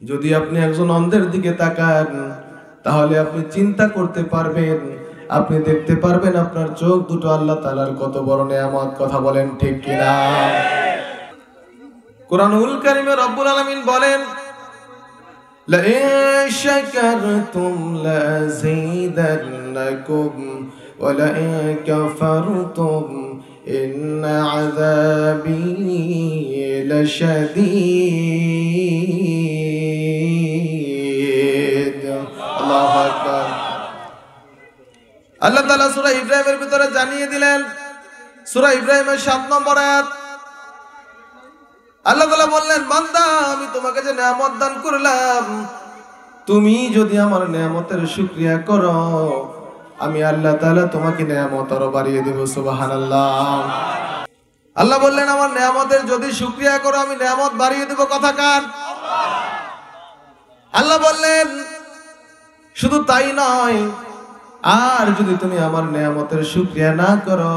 যদি আপনি একজন অন্ধের দিকে তাকান তাহলে আপনি চিন্তা করতে পারবেন, আপনি দেখতে পারবেন আপনার চোখ দুটো আল্লাহ তাআলার কত বড় নেয়ামত। কথা বলেন ঠিক কিনা? কুরআনুল কারীমে রব্বুল আলামিন বলেন, لئن شكرتم لأزيدنكم ولئن كفرتم إن عذابي لشديد الله أكبر। আল্লাহ তাআলা সূরা ইব্রাহিমের ভিতরে জানিয়ে দিলেন, সূরা ইব্রাহিমের 7 নম্বর আয়াত, আল্লাহ তাআলা বললেন, বান্দা আমি তোমাকে যে নিয়ামত দান করলাম, তুমি যদি আমার নিয়ামতের শুকরিয়া করো আমি আল্লাহ তাআলা তোমাকে নিয়ামত আরো বাড়িয়ে দেব। সুবহানাল্লাহ। আল্লাহ বললেন আমার নিয়ামতের যদি শুকরিয়া করো আমি নিয়ামত বাড়িয়ে দেব। কথা কার? আল্লাহ বললেন শুধু তাই নয়, আর যদি তুমি আমার নিয়ামতের শুকরিয়া না করো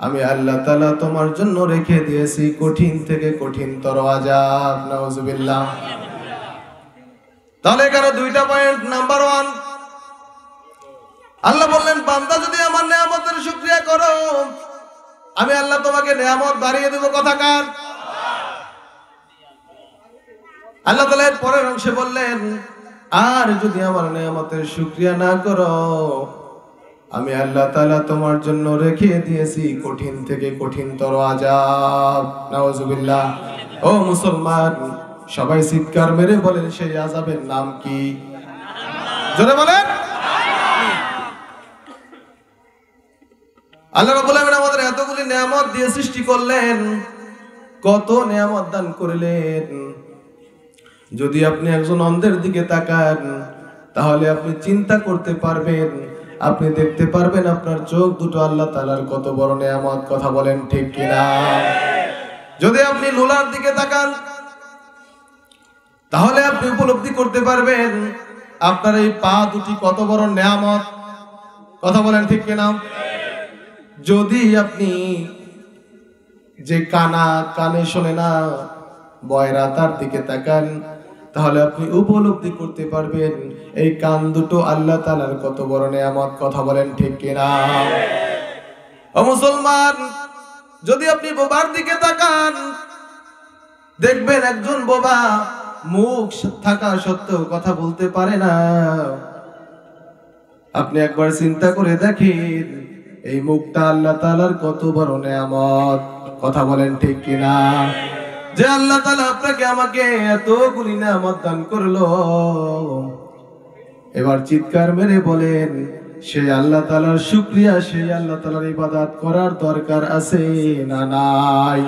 আমি আল্লাহ তাআলা তোমার জন্য রেখে দিয়েছি কঠিন থেকে কঠিনতর আযাব। নাউযুবিল্লাহ। তাহলে এখানে দুইটা পয়েন্ট। নাম্বার 1, আল্লাহ বললেন বান্দা যদি আমার নিয়ামতের শুকরিয়া করো আমি আল্লাহ তোমাকে নিয়ামত বাড়িয়ে দেব। কথা কার? আল্লাহ তাআলা এর পরের অংশে বললেন আর যদি আমার নিয়ামতের শুকরিয়া না করো আমি আল্লাহ তাআলা তোমার জন্য রেখে দিয়েছি কঠিন থেকে কঠিনতর আযাব। নাউযুবিল্লাহ। ও মুসলমান, সবাই চিৎকার মেরে বলেন সেই আযাবের নাম কি? জোরে বলেন। আল্লাহ রাব্বুল আলামিন আমাদের এতগুলি নিয়ামত দিয়ে সৃষ্টি করলেন, কত নিয়ামত দান করলেন। যদি আপনি একজন অন্ধের দিকে তাকান তাহলে আপনি চিন্তা করতে পারবেন, আপনি দেখতে পারবেন আপনার চোখ দুটো আল্লাহ তাআলার কত বড় নিয়ামত। কথা বলেন ঠিক কিনা? যদি আপনি লুলার দিকে তাকান তাহলে আপনি উপলব্ধি করতে পারবেন আপনার এই পা দুটি কত বড় নিয়ামত। কথা বলেন ঠিক কিনা? যদি আপনি যে কানে শোনে না বয়রা তার দিকে তাকান তাহলে আপনি উপলব্ধি করতে পারবেন এই কান দুটো আল্লাহ তাআলার কত বড় নিয়ামত। কথা বলেন ঠিক কিনা? ও মুসলমান, যদি আপনি বোবার দিকে তাকান দেখবেন একজন বোবা মুখ থাকা সত্ত্বেও কথা বলতে পারে না। আপনি একবার চিন্তা করে দেখেন এই মুখটা আল্লাহ তাআলার কত বড় নিয়ামত। কথা বলেন ঠিক কিনা? যে আল্লাহ তাআলা আপনাকে আমাকে এতগুলি নিয়ামত দান করলো, এবার চিৎকার মেরে বলেন সেই আল্লাহ তাআলার শুকরিয়া, সেই আল্লাহ তাআলার ইবাদত করার দরকার আছে না নাই?